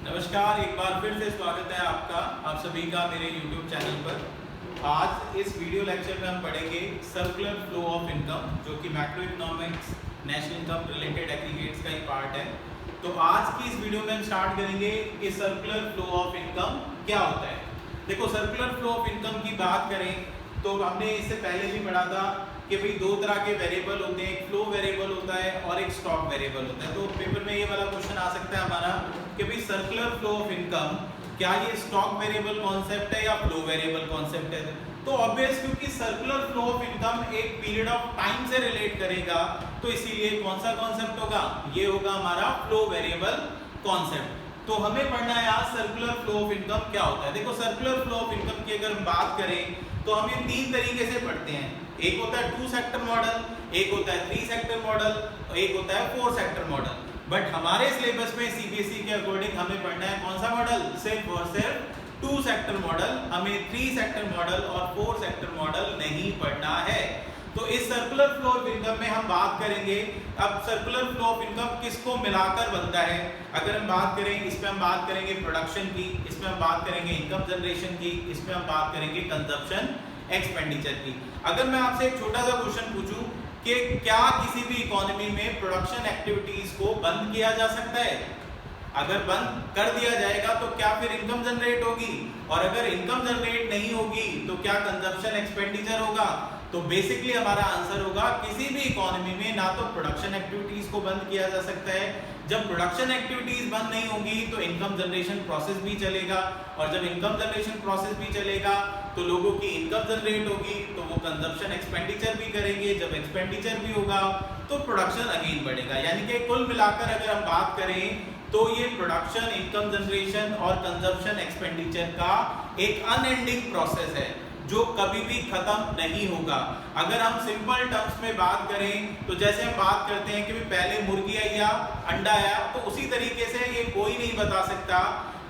नमस्कार, एक बार फिर से स्वागत है आपका आप सभी का मेरे YouTube चैनल पर। आज इस वीडियो लेक्चर में हम पढ़ेंगे सर्कुलर फ्लो ऑफ इनकम, जो कि macro economics national income related aggregates का ही पार्ट है। तो आज की इस वीडियो में हम स्टार्ट करेंगे कि सर्कुलर फ्लो ऑफ इनकम क्या होता है। देखो, सर्कुलर फ्लो ऑफ इनकम की बात करें तो हमने इससे पहले भी पढ़ा था कि भाई दो तरह के वेरिएबल होते हैं, एक फ्लो वेरिएबल होता है और एक स्टॉक वेरिएबल होता है। तो पेपर में ये वाला क्वेश्चन आ सकता है हमारा कि भाई सर्कुलर फ्लो ऑफ इनकम क्या ये स्टॉक वेरिएबल कॉन्सेप्ट है या फ्लो वेरिएबल कॉन्सेप्ट है। तो ऑब्वियस, क्योंकि सर्कुलर फ्लो ऑफ इनकम एक पीरियड ऑफ टाइम से रिलेट करेगा, तो इसीलिए कौन सा कॉन्सेप्ट होगा, ये होगा हमारा फ्लो वेरिएबल कॉन्सेप्ट। तो हमें पढ़ना है आज सर्कुलर फ्लो ऑफ इनकम क्या होता है। देखो, सर्कुलर फ्लो ऑफ इनकम की अगर हम बात करें तो हम ये तीन तरीके से पढ़ते हैं। एक होता है 2 सेक्टर मॉडल, एक होता है 3 सेक्टर मॉडल और एक होता है 4 सेक्टर मॉडल। बट हमारे सिलेबस में सीबीएसई के अकॉर्डिंग हमें पढ़ना है कौन सा मॉडल, सिर्फ और सिर्फ 2 सेक्टर मॉडल। हमें 3 सेक्टर मॉडल और 4 सेक्टर मॉडल नहीं पढ़ना है। तो इस सर्कुलर फ्लो ऑफ इनकम में हम बात करेंगे। अब सर्कुलर फ्लो ऑफ इनकम किसको मिलाकर बनता है, अगर हम बात करें, इसमें हम बात करेंगे प्रोडक्शन की, इसमें हम बात करेंगे इनकम जनरेशन की, इसमें हम बात करेंगे कंजप्शन एक्सपेंडिचर की। अगर मैं आपसे एक छोटा सा क्वेश्चन पूछूं कि क्या किसी भी इकोनॉमी में प्रोडक्शन एक्टिविटीज को बंद किया जा सकता है, अगर बंद कर दिया जाएगा तो क्या फिर इनकम जनरेट होगी, और अगर इनकम जनरेट नहीं होगी तो क्या कंजप्शन एक्सपेंडिचर होगा। तो बेसिकली हमारा आंसर होगा किसी भी इकोनॉमी में ना तो प्रोडक्शन एक्टिविटीज को बंद किया जा सकता है, जब प्रोडक्शन एक्टिविटीज बंद नहीं होगी तो इनकम जनरेशन प्रोसेस भी चलेगा, और जब इनकम जनरेशन प्रोसेस भी चलेगा तो लोगों की इनकम जनरेट होगी तो वो कंजप्शन एक्सपेंडिचर भी करेंगे, जब एक्सपेंडिचर भी होगा तो प्रोडक्शन अगेन बढ़ेगा। यानी कि कुल मिलाकर अगर हम बात करें तो ये प्रोडक्शन, इनकम जनरेशन और कंजप्शन एक्सपेंडिचर का एक अनएंडिंग प्रोसेस है जो कभी भी खत्म नहीं होगा। अगर हम सिंपल टर्म्स में बात करें तो जैसे हम बात करते हैं कि पहले मुर्गी आई या अंडा आया, तो उसी तरीके से ये कोई नहीं बता सकता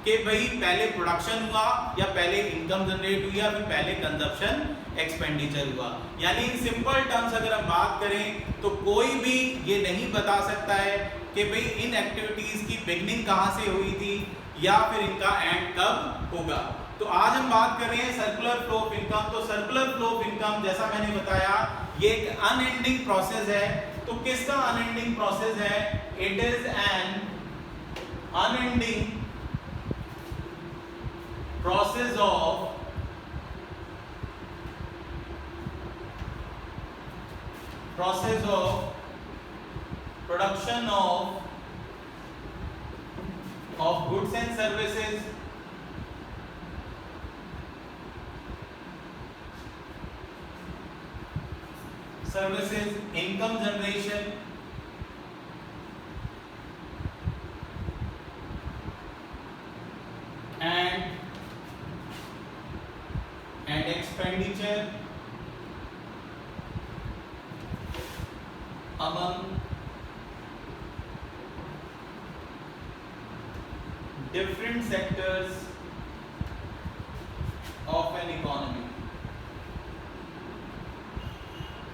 कि भाई पहले प्रोडक्शन हुआ या पहले इनकम जनरेट हुई या फिर पहले कंजप्शन एक्सपेंडिचर हुआ। यानी इन सिंपल टर्म्स अगर हम बात करें तो कोई भी ये नहीं बता सकता है कि भाई इन एक्टिविटीज की बिगनिंग कहाँ से हुई थी या फिर इनका एंड कब होगा। तो आज हम बात कर रहे हैं सर्कुलर फ्लो ऑफ इनकम। तो सर्कुलर फ्लो ऑफ इनकम, जैसा मैंने बताया, ये एक अनएंडिंग प्रोसेस है। तो किसका अनएंडिंग प्रोसेस है, it is an unending process of production of goods and services, income generation and expenditure among different sectors of an economy।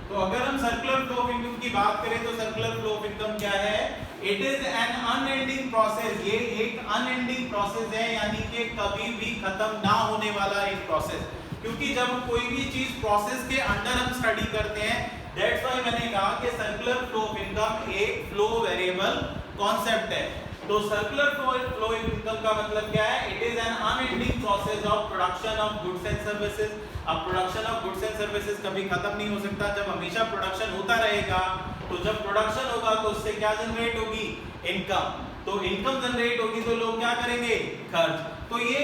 तो अगर हम सर्कुलर फ्लो ऑफ इनकम की बात करें तो सर्कुलर फ्लो ऑफ इनकम क्या है, it is an unending process. ये एक अनएंडिंग प्रोसेस है, यानी कि कभी भी खत्म ना होने वाला एक प्रोसेस। क्योंकि जब कोई भी चीज प्रोसेस के अंडर हम स्टडी करते हैं, दैट्स व्हाई मैंने कहा कि सर्कुलर फ्लो ऑफ इनकम एक फ्लो वेरिएबल कॉन्सेप्ट है। तो सर्कुलर फ्लो ऑफ इनकम का मतलब क्या है, it is an unending process of production of goods and services. अब production of goods and services कभी खत्म नहीं हो सकता, जब हमेशा प्रोडक्शन होता रहेगा। तो जब प्रोडक्शन होगा तो उससे क्या जनरेट होगी, इनकम। तो इनकम जनरेट होगी तो लोग क्या करेंगे, खर्च। तो ये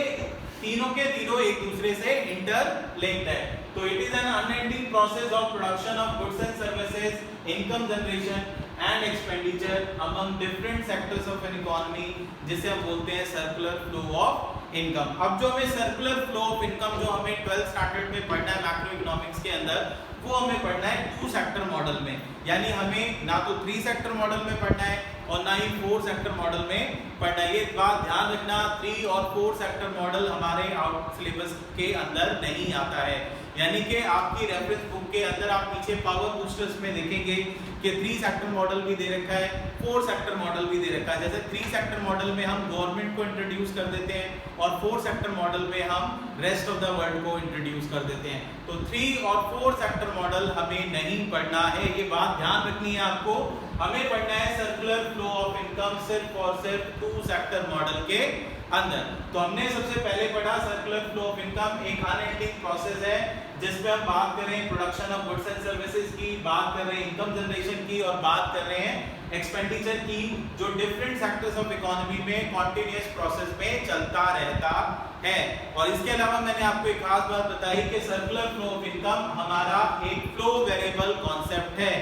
तीनों के तीनों एक दूसरे से इंटरलिंक्ड है। तो it is an unending process of production of goods and services, income generation and expenditure among different sectors of an economy, जिसे हम बोलते हैं सर्कुलर फ्लो ऑफ इनकम। अब जो हमें सर्कुलर फ्लो ऑफ इनकम जो हमें 12th स्टैंडर्ड में पढ़ना है मैक्रो इकोनॉमिक्स के अंदर, वो हमें पढ़ना है 2 सेक्टर मॉडल में। यानी हमें ना तो 3 सेक्टर मॉडल में पढ़ना है और ना ही 4 सेक्टर मॉडल में पढ़ना है। ये बात ध्यान रखना, 3 और 4 सेक्टर मॉडल हमारे आउट सिलेबस के अंदर नहीं आता है। यानी कि आपकी रेफरेंस बुक के अंदर आप पीछे पावर बूस्टर्स में देखेंगे कि 3 सेक्टर मॉडल भी दे रखा है, 4 सेक्टर मॉडल भी दे रखा है। जैसे 3 सेक्टर मॉडल में हम गवर्नमेंट को इंट्रोड्यूस कर देते हैं और 4 सेक्टर मॉडल में हम रेस्ट ऑफ द वर्ल्ड को इंट्रोड्यूस कर देते हैं। तो 3 और 4 सेक्टर मॉडल हमें नहीं पढ़ना है, ये बात ध्यान रखनी है आपको। हमें पढ़ना है सर्कुलर फ्लो ऑफ इनकम सिर्फ और सिर्फ 2 सेक्टर मॉडल के अंदर। तो हमने सबसे पहले पढ़ा सर्कुलर फ्लो ऑफ इनकम एक अनएंडिंग प्रोसेस है जिसमें हम बात कर रहे हैं production of goods and services की, बात कर रहे हैं इनकम जनरेशन की और बात कर रहे हैं एक्सपेंडिचर की, जो डिफरेंट सेक्टर्स ऑफ इकोनॉमी में कॉन्टिन्यूअस प्रोसेस में चलता रहता है। और इसके अलावा मैंने आपको एक खास बात बताई कि सर्कुलर फ्लो ऑफ इनकम हमारा एक फ्लो वेरिएबल कॉन्सेप्ट है,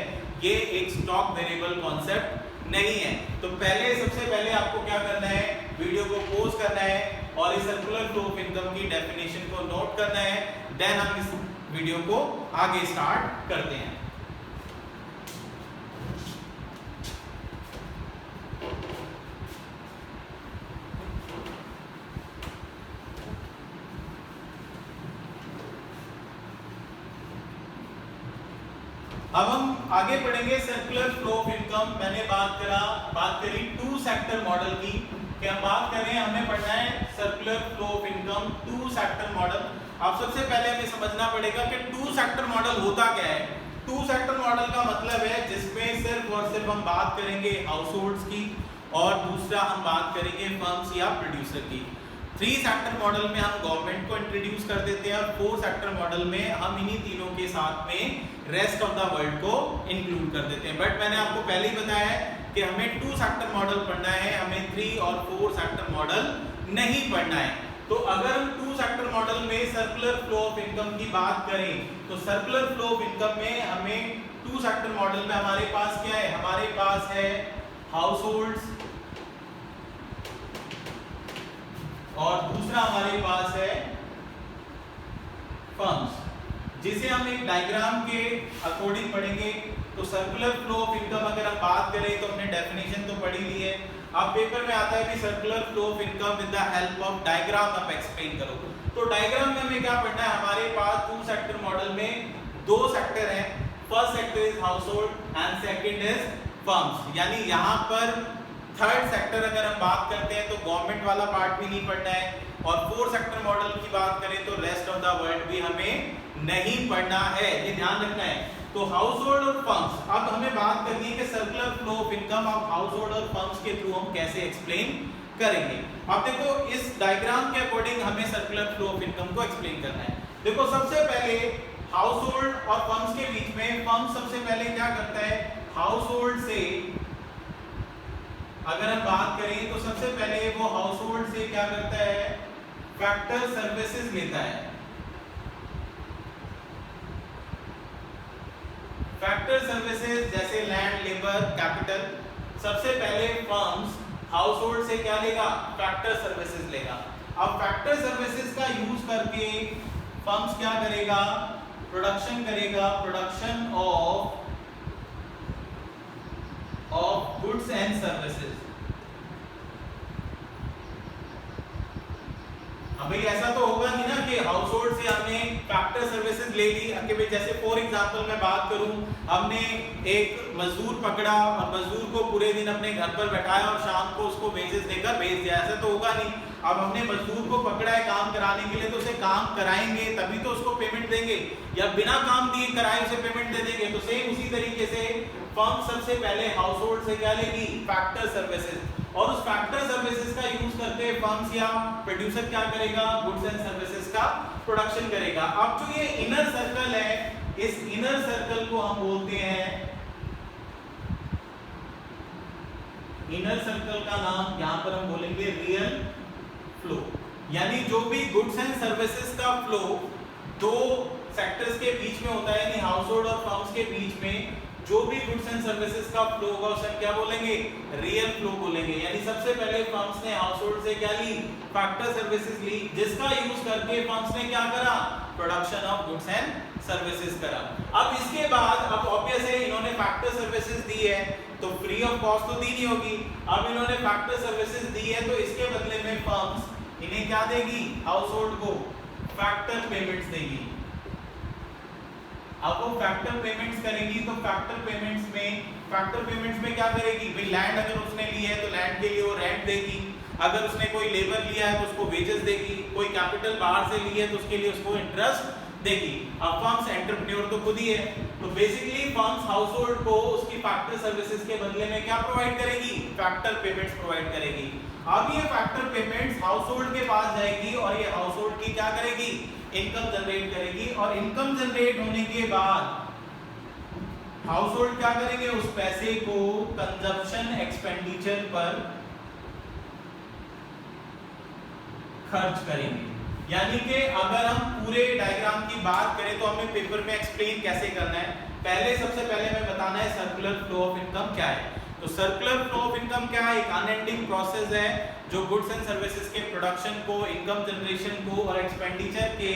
ये एक स्टॉक वेरिएबल कॉन्सेप्ट नहीं है। तो सबसे पहले आपको क्या करना है, वीडियो को पॉज करना है और इस सर्कुलर फ्लो ऑफ इनकम की डेफिनेशन को नोट करना है, देन हम इस वीडियो को आगे स्टार्ट करते हैं। अब हम आगे पढ़ेंगे सर्कुलर फ्लो ऑफ इनकम। मैंने बात करी 2 सेक्टर मॉडल की, कि हम बात कर रहे हैं हमें पढ़ना है circular flow of income 2 sector model. अब सबसे पहले हमें समझना पड़ेगा कि 2 सेक्टर मॉडल होता क्या है। 2 सेक्टर मॉडल का मतलब है जिसमें सिर्फ और सिर्फ हम बात करेंगे हाउस होल्ड्स की और दूसरा हम बात करेंगे फर्म्स या प्रोड्यूसर की। 3 सेक्टर मॉडल में हम गवर्नमेंट को इंट्रोड्यूस कर देते हैं और 4 सेक्टर मॉडल में हम इन्हीं तीनों के साथ में रेस्ट ऑफ द वर्ल्ड को इंक्लूड कर देते हैं। बट मैंने आपको पहले ही बताया है कि हमें 2 सेक्टर मॉडल पढ़ना है, हमें 3 और 4 सेक्टर मॉडल नहीं पढ़ना है। तो अगर हम 2 सेक्टर मॉडल में सर्कुलर फ्लो ऑफ इनकम की बात करें तो सर्कुलर फ्लो ऑफ इनकम में हमें 2 सेक्टर मॉडल में हमारे पास क्या है, हमारे पास है हाउस होल्ड्स और दूसरा हमारे पास है फर्म्स, जिसे हम एक डायग्राम के अकॉर्डिंग पढ़ेंगे। तो सर्कुलर फ्लो ऑफ इनकम अगर हम बात करें तो हमने डेफिनेशन तो पढ़ी ली है। अब पेपर में आता है कि circular flow of income with the help of diagram आप एक्सप्लेन करो। तो डायग्राम में हमें क्या पढ़ना है, हमारे पास 2 सेक्टर मॉडल में 2 सेक्टर हैं। First sector is house hold and second is firms. यानी यहाँ पर थर्ड सेक्टर अगर हम बात करते हैं तो गवर्नमेंट वाला पार्ट भी नहीं पढ़ना है, और 4 सेक्टर मॉडल की बात करें तो रेस्ट ऑफ द वर्ल्ड भी हमें नहीं पढ़ना है, ये ध्यान रखना है। तो हाउस होल्ड और फर्म्स, अब हमें बात करनी है कि सर्कुलर फ्लो ऑफ इनकम अब हाउस होल्ड और फर्म्स के थ्रू हम कैसे एक्सप्लेन करेंगे। अब देखो इस डायग्राम के अकॉर्डिंग हमें सर्कुलर फ्लो ऑफ इनकम को एक्सप्लेन करना है। देखो सबसे पहले हाउस होल्ड और फर्म्स के बीच में फर्म सबसे पहले क्या करता है, हाउस होल्ड से अगर हम बात करें तो सबसे पहले वो हाउस होल्ड से क्या करता है, फैक्टर सर्विसेज लेता है। फैक्टर सर्विसेज जैसे लैंड, लेबर, कैपिटल। सबसे पहले फर्म्स हाउस होल्ड से क्या लेगा, फैक्टर सर्विसेज लेगा। अब फैक्टर सर्विसेज का यूज करके फर्म्स क्या करेगा, प्रोडक्शन करेगा, production of goods and services. अब भाई ऐसा तो होगा नहीं ना कि हाउस होल्ड से हमने फैक्टर सर्विसेज ले ली कि भाई जैसे फॉर एग्जांपल मैं बात करूं, हमने एक मजदूर पकड़ा और मजदूर को पूरे दिन अपने घर पर बैठाया और शाम को उसको वेजेस देकर भेज दिया, ऐसा तो होगा नहीं। अब हमने मजदूर को पकड़ा है काम कराने के लिए तो उसे काम कराएंगे तभी तो उसको पेमेंट देंगे, या बिना काम दिए कराए उसे पेमेंट दे देंगे। तो सेम उसी तरीके से फर्म सबसे पहले हाउस होल्ड से क्या लेगी, फैक्टर सर्विसेज, और उस फैक्टर सर्विसेज का यूज करके फर्म्स या प्रोड्यूसर क्या करेगा, गुड्स एंड सर्विसेज का प्रोडक्शन करेगा। अब जो ये इनर सर्कल है, इस इनर सर्कल को हम बोलते हैं, इनर सर्कल का नाम यहां पर हम बोलेंगे रियल फ्लो। यानी जो भी गुड्स एंड सर्विसेज का फ्लो 2 सेक्टर्स के बीच में होता है, यानी हाउस होल्ड और फर्म्स के बीच में जो भी गुड्स एंड सर्विसेज का फ्लो होगा उसे क्या बोलेंगे, रियल फ्लो बोलेंगे। यानी सबसे पहले फर्म्स ने हाउस होल्ड से क्या ली, फैक्टर सर्विसेज ली, जिसका यूज करके फर्म्स ने क्या करा, production of goods and services करा। अब इसके बाद अब ऑब्वियस है इन्होंने फैक्टर सर्विसेज दी है तो फ्री ऑफ कॉस्ट तो दी नहीं होगी। अब इन्होंने फैक्टर सर्विसेज दी है तो इसके बदले में फर्म्स इन्हें क्या देगी, हाउस होल्ड को फैक्टर पेमेंट्स देगी। अब वो फैक्टर पेमेंट्स करेंगी तो फैक्टर पेमेंट्स में क्या करेगी भाई, लैंड अगर उसने ली है तो लैंड के लिए वो रेंट देगी, अगर उसने कोई लेबर लिया है तो उसको वेजेस देगी, कोई कैपिटल बाहर से ली है तो उसके लिए उसको इंटरेस्ट देगी। अब फर्म्स एंटरप्रेन्योर तो खुद ही है, तो बेसिकली फर्म्स हाउस होल्ड को उसकी फैक्टर सर्विसेज के बदले में क्या प्रोवाइड करेगी, फैक्टर पेमेंट्स प्रोवाइड करेगी। अब ये फैक्टर पेमेंट्स हाउस होल्ड के पास जाएगी और ये हाउस होल्ड की क्या करेगी, इनकम जनरेट करेगी, और इनकम जनरेट होने के बाद हाउस होल्ड क्या करेंगे, उस पैसे को कंजप्शन एक्सपेंडिचर पर खर्च करेंगे। यानी कि अगर हम पूरे डायग्राम की बात करें तो हमें पेपर में एक्सप्लेन कैसे करना है, सबसे पहले हमें बताना है सर्कुलर फ्लो ऑफ इनकम क्या है। तो सर्कुलर फ्लो ऑफ इनकम क्या है, एक अनएंडिंग प्रोसेस है जो गुड्स एंड सर्विसेज के प्रोडक्शन को, इनकम जनरेशन को और एक्सपेंडिचर के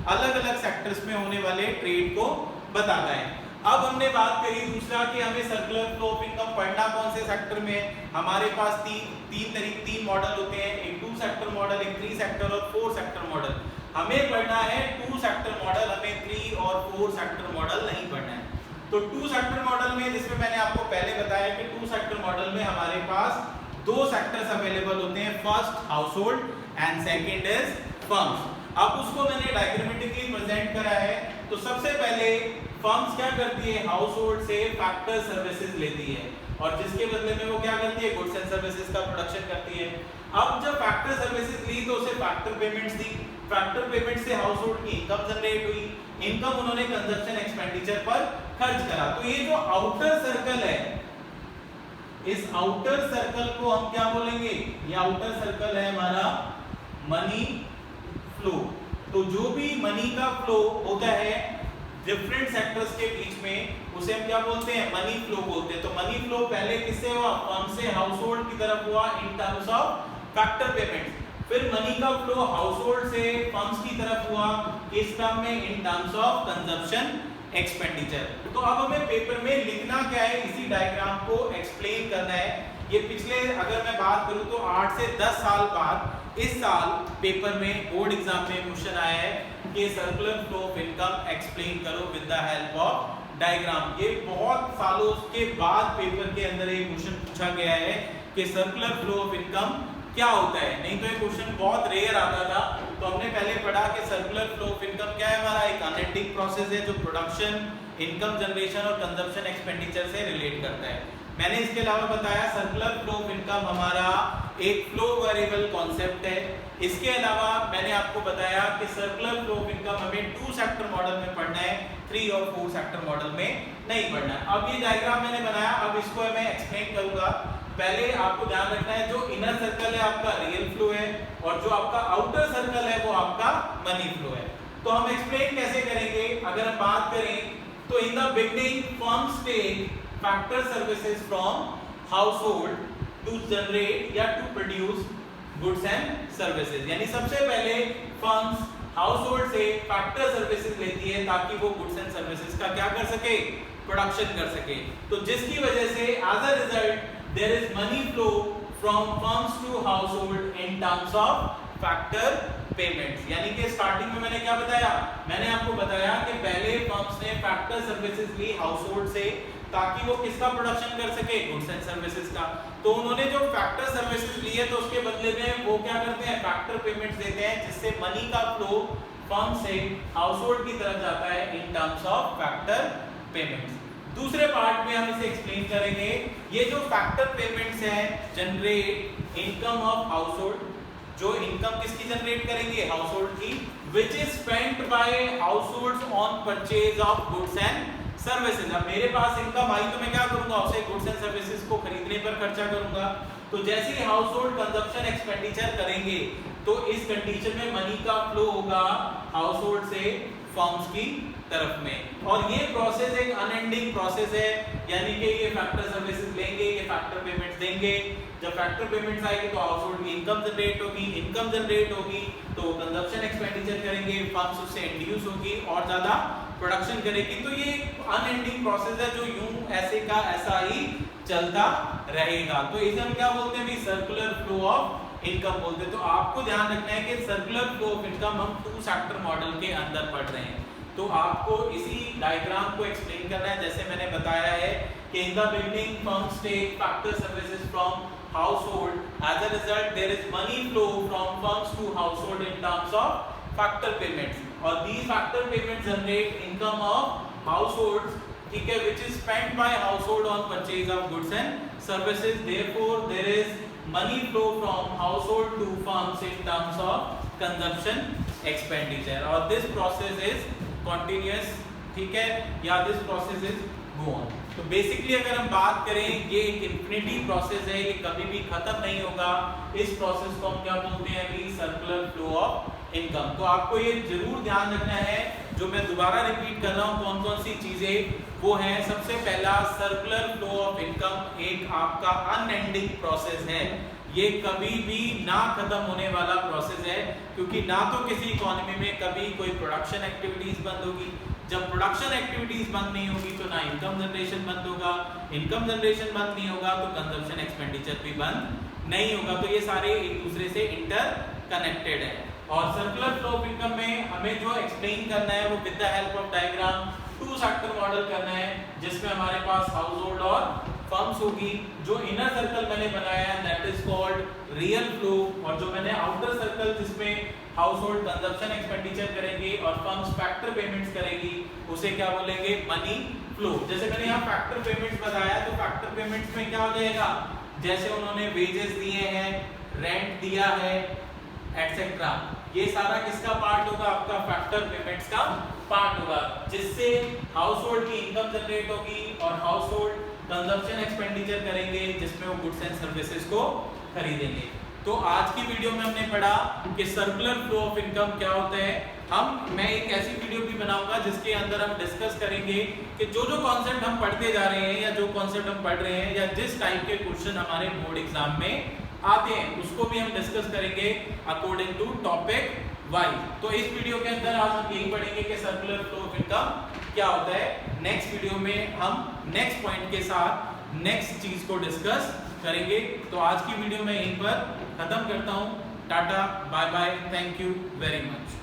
अलग अलग सेक्टर्स में होने वाले ट्रेड को बताता है। अब हमने बात करी दूसरा कि हमें सर्कुलर फ्लो ऑफ इनकम पढ़ना कौन से सेक्टर में, हमारे पास तीन मॉडल होते हैं, एक 2 सेक्टर मॉडल, एक 3 सेक्टर और 4 सेक्टर मॉडल। हमें पढ़ना है 2 सेक्टर मॉडल, हमें 3 और 4 सेक्टर मॉडल नहीं पढ़ना है। तो 2 सेक्टर मॉडल में, जिसमें मैंने आपको पहले बताया कि 2 सेक्टर मॉडल में हमारे पास 2 सेक्टर्स अवेलेबल होते हैं, first house hold and second is firms. अब उसको मैंने डायग्रामेटिकली प्रेजेंट करा है। तो सबसे पहले फर्म्स क्या करती है, हाउस होल्ड से फैक्टर सर्विसेज लेती है और जिसके बदले में वो क्या करती है, गुड्स एंड सर्विसेज का प्रोडक्शन करती है। अब जब फैक्टर सर्विसेज ली तो उसे फैक्टर पेमेंट्स दी, फैक्टर पेमेंट से हाउस होल्ड की इनकम जनरेट हुई, इनकम उन्होंने कंजप्शन एक्सपेंडिचर पर खर्च करा। तो ये जो आउटर सर्कल है, इस आउटर सर्कल को हम क्या बोलेंगे, ये आउटर सर्कल है हमारा मनी फ्लो। तो जो भी मनी का फ्लो होता है डिफरेंट सेक्टर्स के बीच में, उसे हम क्या बोलते हैं, मनी फ्लो बोलते हैं। तो मनी फ्लो पहले किससे हुआ, फर्म से हाउस होल्ड की तरफ हुआ इन टर्म्स ऑफ फैक्टर पेमेंट्स, फिर मनी का फ्लो हाउस होल्ड से फर्म्स की तरफ हुआ किस टर्म में, इन टर्म्स ऑफ कंजप्शन एक्सपेंडिचर। तो अब हमें पेपर में लिखना क्या है, इसी डायग्राम को एक्सप्लेन करना है। ये पिछले अगर मैं बात करूं तो 8 से 10 साल बाद इस साल पेपर में बोर्ड एग्जाम में क्वेश्चन आया है कि circular flow of income explain करो with the help of diagram. ये बहुत सालों के बाद पेपर के अंदर एक क्वेश्चन पूछा गया है कि सर्कुलर फ्लो ऑफ इनकम क्या होता है, नहीं तो ये क्वेश्चन बहुत रेयर आता था। तो हमने पहले पढ़ा कि सर्कुलर फ्लो ऑफ इनकम क्या है, हमारा एक अनएंडिंग प्रोसेस है जो प्रोडक्शन, इनकम जनरेशन और कंजप्शन एक्सपेंडिचर से रिलेट करता है। मैंने इसके अलावा बताया सर्कुलर फ्लो ऑफ इनकम हमारा एक फ्लो वेरिएबल कॉन्सेप्ट है। इसके अलावा मैंने आपको बताया कि सर्कुलर फ्लो ऑफ इनकम हमें 2 सेक्टर मॉडल में पढ़ना है, 3 और 4 सेक्टर मॉडल में नहीं पढ़ना है। अब ये डायग्राम मैंने बनाया, अब इसको मैं एक्सप्लेन करूंगा। पहले आपको ध्यान रखना है जो इनर सर्कल है आपका रियल फ्लो है और जो आपका आउटर सर्कल है वो आपका मनी फ्लो है। तो हम एक्सप्लेन कैसे करेंगे, अगर हम बात करें तो in the beginning firms take factor services from household to generate या to produce goods and services. यानी सबसे पहले फर्म्स हाउसहोल्ड से फैक्टर सर्विसेज लेती है ताकि वो गुड्स एंड सर्विसेज का क्या कर सके, प्रोडक्शन कर सके। तो जिसकी वजह से as a result there is money flow from firms to household in terms of factor payments। यानी कि स्टार्टिंग में मैंने क्या बताया, मैंने आपको बताया कि पहले फर्म्स ने फैक्टर सर्विसेज ली हाउसहोल्ड से ताकि वो किसका प्रोडक्शन कर सके, गुड्स एंड सर्विसेज का। तो उन्होंने जो फैक्टर सर्विसेज ली है तो उसके बदले में वो क्या करते हैं, फैक्टर पेमेंट्स देते हैं जिससे मनी का फ्लो फर्म से हाउसहोल्ड की तरफ जाता है in terms of factor payments. दूसरे पार्ट में हम इसे एक्सप्लेन करेंगे। ये जो फैक्टर पेमेंट्स हैं जनरेट इनकम ऑफ हाउसहोल्ड, जो इनकम किसकी जनरेट करेंगे, हाउसहोल्ड की, which is spent by households on purchase of goods and services. अब मेरे पास इनकम आई तो मैं क्या करूंगा, उसे गुड्स एंड सर्विसेज को खरीदने पर खर्चा करूंगा। तो जैसे ही हाउसहोल्ड कंजप्शन एक्सपेंडिचर करेंगे तो इस कंडीशन में मनी का फ्लो होगा हाउसहोल्ड से फर्म्स की तरफ में। और ये प्रोसेस एक अनएंडिंग प्रोसेस है, यानी कि ये फैक्टर सर्विसेज लेंगे, ये फैक्टर पेमेंट्स देंगे। जब फैक्टर पेमेंट्स आएगी तो हाउसहोल्ड की इनकम जनरेट होगी, इनकम जनरेट होगी तो कंजप्शन एक्सपेंडिचर करेंगे, फर्म्स उससे इंड्यूस होगी और ज्यादा प्रोडक्शन करेगी। तो ये अनएंडिंग प्रोसेस है जो यूं ऐसे का ऐसा ही चलता रहेगा। तो इसे हम क्या बोलते हैं, सर्कुलर फ्लो ऑफ इनकम बोलते हैं। तो आपको ध्यान रखना है कि सर्कुलर फ्लो ऑफ इनकम हम 2 सेक्टर मॉडल के अंदर पढ़ रहे हैं। तो आपको इसी डायग्राम को एक्सप्लेन करना है। जैसे मैंने बताया है कि in the beginning firms take factor services from household, as a result there is money flow from firms to household in terms of factor payments, और these factor payments generate income of households, ठीक है, which is spent by household on purchase of goods and services. Therefore there is money flow from household to firms in terms of consumption expenditure, और this process is continuous, ठीक है, या this process is go on. तो basically अगर हम बात करें, ये एक इन्फिनिटी प्रोसेस है, ये कभी भी खत्म नहीं होगा। इस प्रोसेस को हम क्या बोलते हैं अभी? Circular flow of income. तो आपको ये जरूर ध्यान रखना है, जो मैं दोबारा रिपीट कर रहा हूँ कौन कौन सी चीजें, वो है सबसे पहला सर्कुलर फ्लो ऑफ इनकम एक आपका अनएंडिंग प्रोसेस है। ये कभी भी ना खत्म होने वाला प्रोसेस है, क्योंकि ना तो किसी इकोनॉमी में कभी कोई प्रोडक्शन एक्टिविटीज बंद होगी, जब प्रोडक्शन एक्टिविटीज बंद नहीं होगी तो ना इनकम जनरेशन बंद होगा, इनकम जनरेशन बंद नहीं होगा तो कंजप्शन एक्सपेंडिचर भी बंद नहीं होगा। तो ये सारे एक दूसरे से इंटर कनेक्टेड है। और सर्कुलर फ्लो ऑफ इनकम में हमें जो एक्सप्लेन करना है वो with the help of diagram two sector model करना है, जिसमें हमारे पास हाउस होल्ड और फर्म्स होगी। जो इनर सर्कल मैंने बनाया है that is called real flow, और जो मैंने आउटर सर्कल जिसमें हाउस होल्ड कंजप्शन एक्सपेंडिचर करेंगे और फर्म्स फैक्टर पेमेंट्स करेगी, उसे क्या बोलेंगे? Money flow. जैसे मैंने यहाँ फैक्टर पेमेंट्स बताया, तो फैक्टर पेमेंट्स में क्या हो जाएगा? जैसे उन्होंने वेजेस दिए हैं, रेंट दिया है, एटसेट्रा, ये सारा किसका पार्ट होगा? आपका फैक्टर पेमेंट्स का पार्ट होगा, जिससे हाउस होल्ड की इनकम जनरेट होगी और हाउस होल्ड कंजप्शन एक्सपेंडिचर करेंगे, जिसमें वो गुड्स एंड सर्विसेज को खरीदेंगे। तो आज की वीडियो में हमने पढ़ा कि सर्कुलर फ्लो ऑफ इनकम क्या होता है। मैं एक ऐसी वीडियो भी बनाऊंगा जिसके अंदर हम डिस्कस करेंगे कि जो जो कॉन्सेप्ट हम पढ़ते जा रहे हैं, या जो कॉन्सेप्ट हम पढ़ रहे हैं, या जिस टाइप के क्वेश्चन हमारे बोर्ड एग्जाम में आते हैं, उसको भी हम डिस्कस करेंगे अकॉर्डिंग टू टॉपिक वाइज। तो इस वीडियो के अंदर आज हम यही पढ़ेंगे कि सर्कुलर फ्लो ऑफ इनकम क्या होता है। नेक्स्ट वीडियो में हम नेक्स्ट पॉइंट के साथ नेक्स्ट चीज को डिस्कस करेंगे। तो आज की वीडियो मैं यहीं पर खत्म करता हूँ। Tata, bye bye, thank you very much.